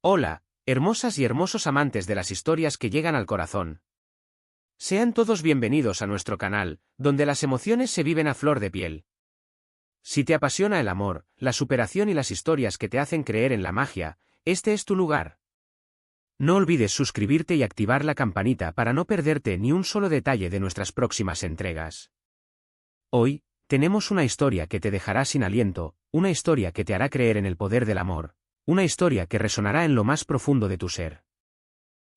Hola, hermosas y hermosos amantes de las historias que llegan al corazón. Sean todos bienvenidos a nuestro canal, donde las emociones se viven a flor de piel. Si te apasiona el amor, la superación y las historias que te hacen creer en la magia, este es tu lugar. No olvides suscribirte y activar la campanita para no perderte ni un solo detalle de nuestras próximas entregas. Hoy, tenemos una historia que te dejará sin aliento, una historia que te hará creer en el poder del amor. Una historia que resonará en lo más profundo de tu ser.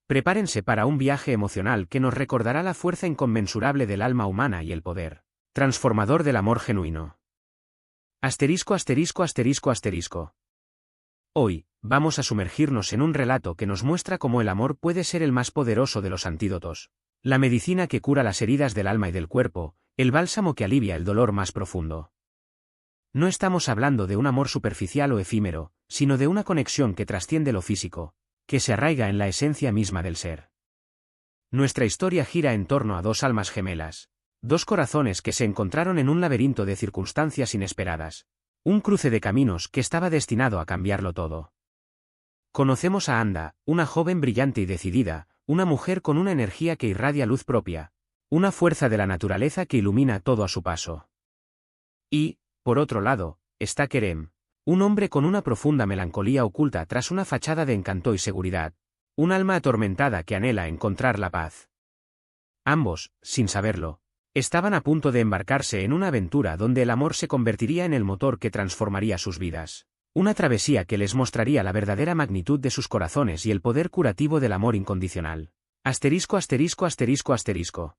Prepárense para un viaje emocional que nos recordará la fuerza inconmensurable del alma humana y el poder transformador del amor genuino. Asterisco, asterisco, asterisco, asterisco. Hoy, vamos a sumergirnos en un relato que nos muestra cómo el amor puede ser el más poderoso de los antídotos, la medicina que cura las heridas del alma y del cuerpo, el bálsamo que alivia el dolor más profundo. No estamos hablando de un amor superficial o efímero, sino de una conexión que trasciende lo físico, que se arraiga en la esencia misma del ser. Nuestra historia gira en torno a dos almas gemelas, dos corazones que se encontraron en un laberinto de circunstancias inesperadas, un cruce de caminos que estaba destinado a cambiarlo todo. Conocemos a Anda, una joven brillante y decidida, una mujer con una energía que irradia luz propia, una fuerza de la naturaleza que ilumina todo a su paso. Y, por otro lado, está Kerem, un hombre con una profunda melancolía oculta tras una fachada de encanto y seguridad, un alma atormentada que anhela encontrar la paz. Ambos, sin saberlo, estaban a punto de embarcarse en una aventura donde el amor se convertiría en el motor que transformaría sus vidas, una travesía que les mostraría la verdadera magnitud de sus corazones y el poder curativo del amor incondicional. Asterisco, asterisco, asterisco, asterisco.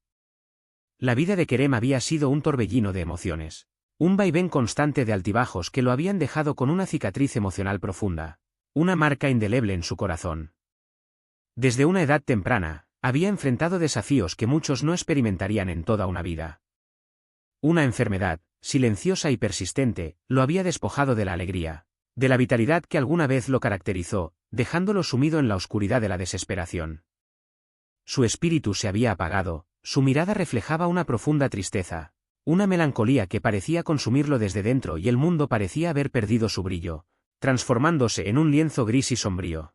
La vida de Kerem había sido un torbellino de emociones. Un vaivén constante de altibajos que lo habían dejado con una cicatriz emocional profunda, una marca indeleble en su corazón. Desde una edad temprana, había enfrentado desafíos que muchos no experimentarían en toda una vida. Una enfermedad, silenciosa y persistente, lo había despojado de la alegría, de la vitalidad que alguna vez lo caracterizó, dejándolo sumido en la oscuridad de la desesperación. Su espíritu se había apagado, su mirada reflejaba una profunda tristeza. Una melancolía que parecía consumirlo desde dentro y el mundo parecía haber perdido su brillo, transformándose en un lienzo gris y sombrío.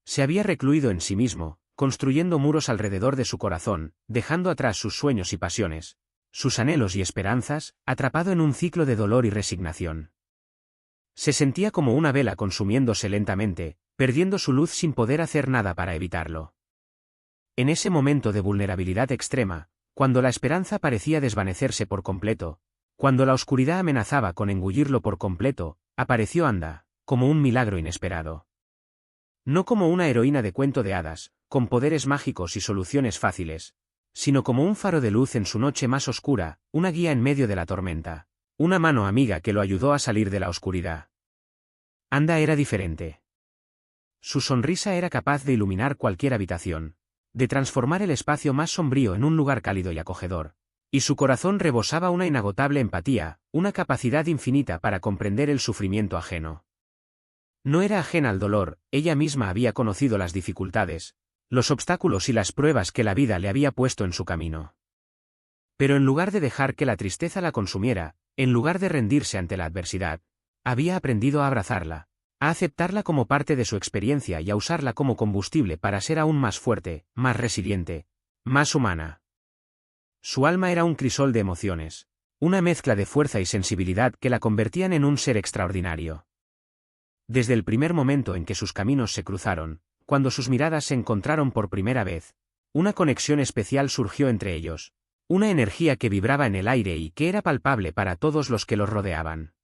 Se había recluido en sí mismo, construyendo muros alrededor de su corazón, dejando atrás sus sueños y pasiones, sus anhelos y esperanzas, atrapado en un ciclo de dolor y resignación. Se sentía como una vela consumiéndose lentamente, perdiendo su luz sin poder hacer nada para evitarlo. En ese momento de vulnerabilidad extrema, cuando la esperanza parecía desvanecerse por completo, cuando la oscuridad amenazaba con engullirlo por completo, apareció Anda, como un milagro inesperado. No como una heroína de cuento de hadas, con poderes mágicos y soluciones fáciles, sino como un faro de luz en su noche más oscura, una guía en medio de la tormenta, una mano amiga que lo ayudó a salir de la oscuridad. Anda era diferente. Su sonrisa era capaz de iluminar cualquier habitación, de transformar el espacio más sombrío en un lugar cálido y acogedor, y su corazón rebosaba una inagotable empatía, una capacidad infinita para comprender el sufrimiento ajeno. No era ajena al dolor, ella misma había conocido las dificultades, los obstáculos y las pruebas que la vida le había puesto en su camino. Pero en lugar de dejar que la tristeza la consumiera, en lugar de rendirse ante la adversidad, había aprendido a abrazarla, a aceptarla como parte de su experiencia y a usarla como combustible para ser aún más fuerte, más resiliente, más humana. Su alma era un crisol de emociones, una mezcla de fuerza y sensibilidad que la convertían en un ser extraordinario. Desde el primer momento en que sus caminos se cruzaron, cuando sus miradas se encontraron por primera vez, una conexión especial surgió entre ellos, una energía que vibraba en el aire y que era palpable para todos los que los rodeaban.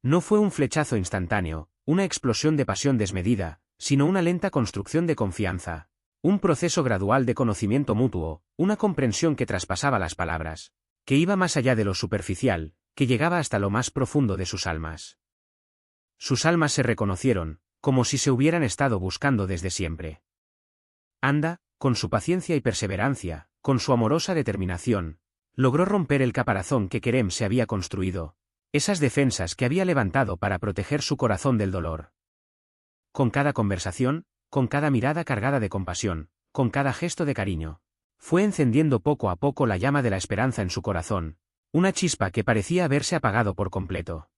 No fue un flechazo instantáneo, una explosión de pasión desmedida, sino una lenta construcción de confianza, un proceso gradual de conocimiento mutuo, una comprensión que traspasaba las palabras, que iba más allá de lo superficial, que llegaba hasta lo más profundo de sus almas. Sus almas se reconocieron, como si se hubieran estado buscando desde siempre. Anda, con su paciencia y perseverancia, con su amorosa determinación, logró romper el caparazón que Kerem se había construido, esas defensas que había levantado para proteger su corazón del dolor. Con cada conversación, con cada mirada cargada de compasión, con cada gesto de cariño, fue encendiendo poco a poco la llama de la esperanza en su corazón, una chispa que parecía haberse apagado por completo.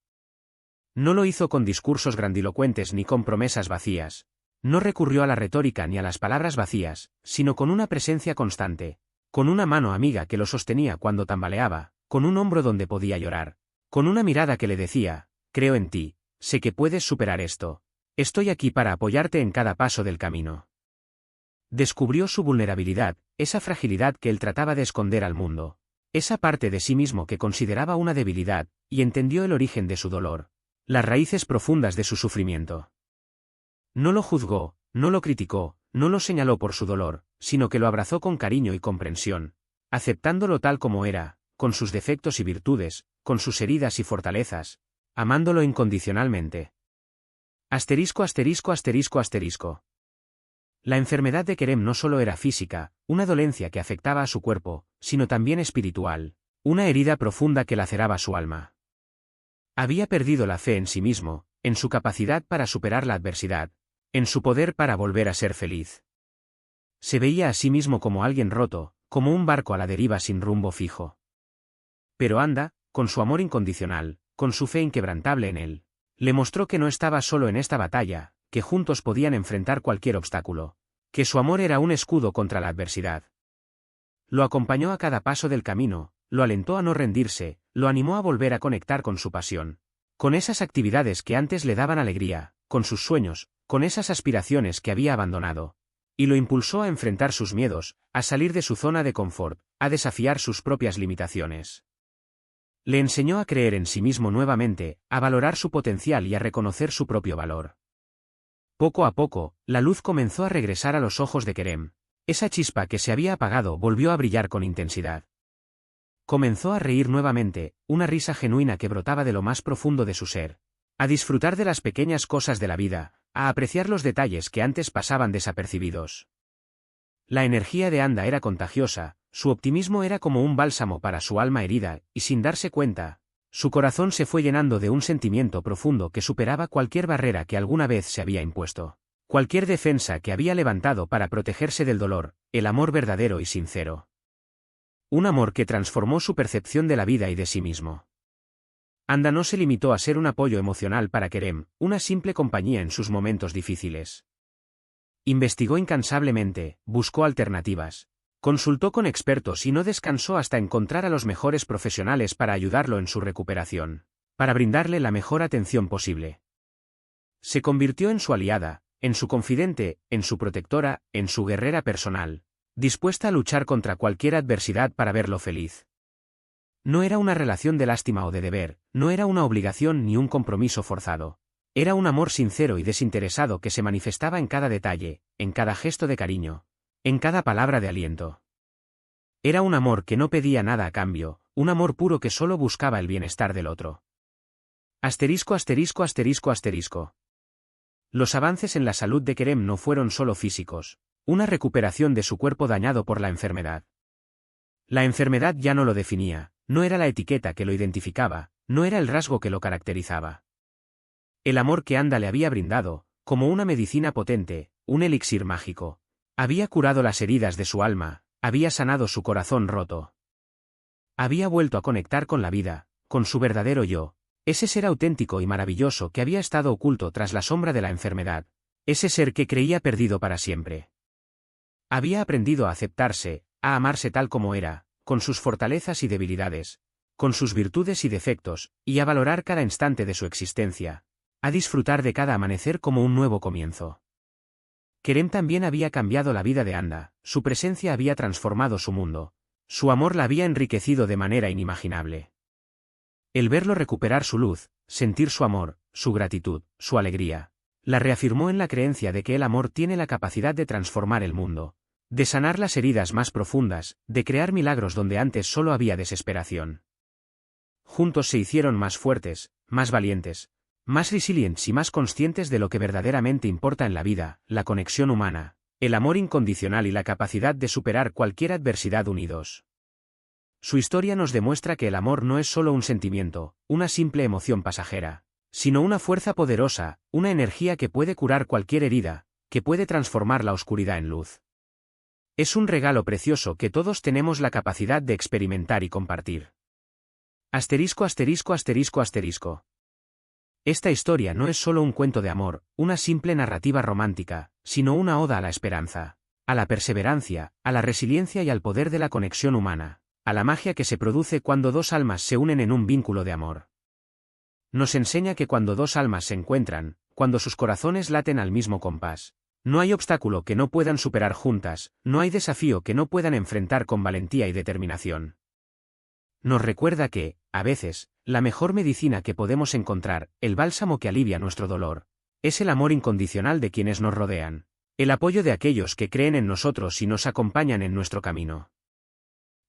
No lo hizo con discursos grandilocuentes ni con promesas vacías. No recurrió a la retórica ni a las palabras vacías, sino con una presencia constante, con una mano amiga que lo sostenía cuando tambaleaba, con un hombro donde podía llorar, con una mirada que le decía, creo en ti, sé que puedes superar esto, estoy aquí para apoyarte en cada paso del camino. Descubrió su vulnerabilidad, esa fragilidad que él trataba de esconder al mundo, esa parte de sí mismo que consideraba una debilidad, y entendió el origen de su dolor, las raíces profundas de su sufrimiento. No lo juzgó, no lo criticó, no lo señaló por su dolor, sino que lo abrazó con cariño y comprensión, aceptándolo tal como era, con sus defectos y virtudes, con sus heridas y fortalezas, amándolo incondicionalmente. Asterisco asterisco asterisco asterisco. La enfermedad de Kerem no solo era física, una dolencia que afectaba a su cuerpo, sino también espiritual, una herida profunda que laceraba su alma. Había perdido la fe en sí mismo, en su capacidad para superar la adversidad, en su poder para volver a ser feliz. Se veía a sí mismo como alguien roto, como un barco a la deriva sin rumbo fijo. Pero Anda, con su amor incondicional, con su fe inquebrantable en él, le mostró que no estaba solo en esta batalla, que juntos podían enfrentar cualquier obstáculo, que su amor era un escudo contra la adversidad. Lo acompañó a cada paso del camino, lo alentó a no rendirse, lo animó a volver a conectar con su pasión, con esas actividades que antes le daban alegría, con sus sueños, con esas aspiraciones que había abandonado, y lo impulsó a enfrentar sus miedos, a salir de su zona de confort, a desafiar sus propias limitaciones. Le enseñó a creer en sí mismo nuevamente, a valorar su potencial y a reconocer su propio valor. Poco a poco, la luz comenzó a regresar a los ojos de Kerem. Esa chispa que se había apagado volvió a brillar con intensidad. Comenzó a reír nuevamente, una risa genuina que brotaba de lo más profundo de su ser, a disfrutar de las pequeñas cosas de la vida, a apreciar los detalles que antes pasaban desapercibidos. La energía de Anda era contagiosa, su optimismo era como un bálsamo para su alma herida, y sin darse cuenta, su corazón se fue llenando de un sentimiento profundo que superaba cualquier barrera que alguna vez se había impuesto, cualquier defensa que había levantado para protegerse del dolor, el amor verdadero y sincero. Un amor que transformó su percepción de la vida y de sí mismo. Anda no se limitó a ser un apoyo emocional para Kerem, una simple compañía en sus momentos difíciles. Investigó incansablemente, buscó alternativas, consultó con expertos y no descansó hasta encontrar a los mejores profesionales para ayudarlo en su recuperación, para brindarle la mejor atención posible. Se convirtió en su aliada, en su confidente, en su protectora, en su guerrera personal, dispuesta a luchar contra cualquier adversidad para verlo feliz. No era una relación de lástima o de deber, no era una obligación ni un compromiso forzado. Era un amor sincero y desinteresado que se manifestaba en cada detalle, en cada gesto de cariño, en cada palabra de aliento. Era un amor que no pedía nada a cambio, un amor puro que solo buscaba el bienestar del otro. Asterisco asterisco asterisco asterisco. Los avances en la salud de Kerem no fueron solo físicos, una recuperación de su cuerpo dañado por la enfermedad. La enfermedad ya no lo definía, no era la etiqueta que lo identificaba, no era el rasgo que lo caracterizaba. El amor que Anda le había brindado, como una medicina potente, un elixir mágico, había curado las heridas de su alma, había sanado su corazón roto. Había vuelto a conectar con la vida, con su verdadero yo, ese ser auténtico y maravilloso que había estado oculto tras la sombra de la enfermedad, ese ser que creía perdido para siempre. Había aprendido a aceptarse, a amarse tal como era, con sus fortalezas y debilidades, con sus virtudes y defectos, y a valorar cada instante de su existencia, a disfrutar de cada amanecer como un nuevo comienzo. Kerem también había cambiado la vida de Anda, su presencia había transformado su mundo, su amor la había enriquecido de manera inimaginable. El verlo recuperar su luz, sentir su amor, su gratitud, su alegría, la reafirmó en la creencia de que el amor tiene la capacidad de transformar el mundo, de sanar las heridas más profundas, de crear milagros donde antes solo había desesperación. Juntos se hicieron más fuertes, más valientes, más resilientes y más conscientes de lo que verdaderamente importa en la vida, la conexión humana, el amor incondicional y la capacidad de superar cualquier adversidad unidos. Su historia nos demuestra que el amor no es solo un sentimiento, una simple emoción pasajera, sino una fuerza poderosa, una energía que puede curar cualquier herida, que puede transformar la oscuridad en luz. Es un regalo precioso que todos tenemos la capacidad de experimentar y compartir. Asterisco asterisco asterisco asterisco. Esta historia no es solo un cuento de amor, una simple narrativa romántica, sino una oda a la esperanza, a la perseverancia, a la resiliencia y al poder de la conexión humana, a la magia que se produce cuando dos almas se unen en un vínculo de amor. Nos enseña que cuando dos almas se encuentran, cuando sus corazones laten al mismo compás, no hay obstáculo que no puedan superar juntas, no hay desafío que no puedan enfrentar con valentía y determinación. Nos recuerda que, a veces, la mejor medicina que podemos encontrar, el bálsamo que alivia nuestro dolor, es el amor incondicional de quienes nos rodean, el apoyo de aquellos que creen en nosotros y nos acompañan en nuestro camino.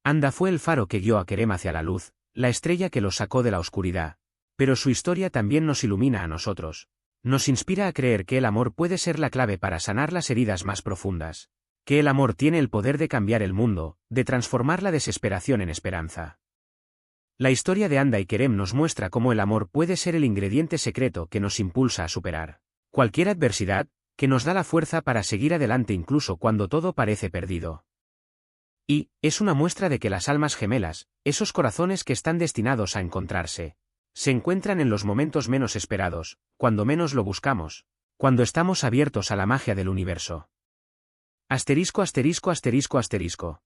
Anda fue el faro que guió a Kerem hacia la luz, la estrella que los sacó de la oscuridad, pero su historia también nos ilumina a nosotros. Nos inspira a creer que el amor puede ser la clave para sanar las heridas más profundas, que el amor tiene el poder de cambiar el mundo, de transformar la desesperación en esperanza. La historia de Anda y Kerem nos muestra cómo el amor puede ser el ingrediente secreto que nos impulsa a superar cualquier adversidad, que nos da la fuerza para seguir adelante incluso cuando todo parece perdido. Y, es una muestra de que las almas gemelas, esos corazones que están destinados a encontrarse, se encuentran en los momentos menos esperados, cuando menos lo buscamos, cuando estamos abiertos a la magia del universo. Asterisco asterisco asterisco asterisco.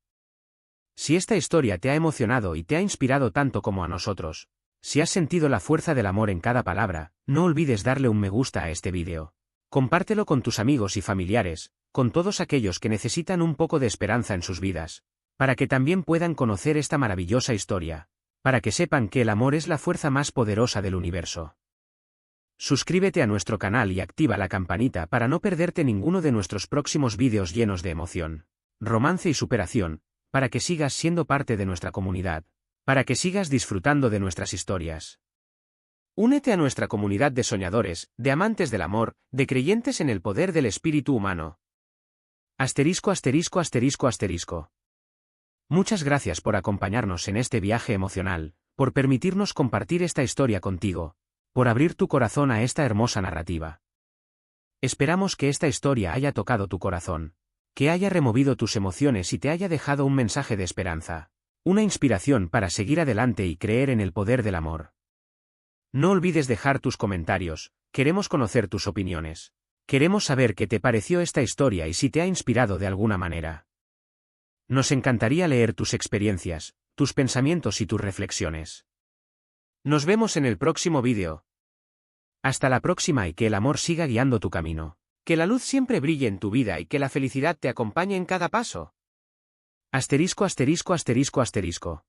Si esta historia te ha emocionado y te ha inspirado tanto como a nosotros, si has sentido la fuerza del amor en cada palabra, no olvides darle un me gusta a este vídeo. Compártelo con tus amigos y familiares, con todos aquellos que necesitan un poco de esperanza en sus vidas, para que también puedan conocer esta maravillosa historia, para que sepan que el amor es la fuerza más poderosa del universo. Suscríbete a nuestro canal y activa la campanita para no perderte ninguno de nuestros próximos vídeos llenos de emoción, romance y superación, para que sigas siendo parte de nuestra comunidad, para que sigas disfrutando de nuestras historias. Únete a nuestra comunidad de soñadores, de amantes del amor, de creyentes en el poder del espíritu humano. Asterisco asterisco asterisco asterisco. Muchas gracias por acompañarnos en este viaje emocional, por permitirnos compartir esta historia contigo, por abrir tu corazón a esta hermosa narrativa. Esperamos que esta historia haya tocado tu corazón, que haya removido tus emociones y te haya dejado un mensaje de esperanza, una inspiración para seguir adelante y creer en el poder del amor. No olvides dejar tus comentarios, queremos conocer tus opiniones. Queremos saber qué te pareció esta historia y si te ha inspirado de alguna manera. Nos encantaría leer tus experiencias, tus pensamientos y tus reflexiones. Nos vemos en el próximo vídeo. Hasta la próxima y que el amor siga guiando tu camino. Que la luz siempre brille en tu vida y que la felicidad te acompañe en cada paso. Asterisco asterisco asterisco asterisco.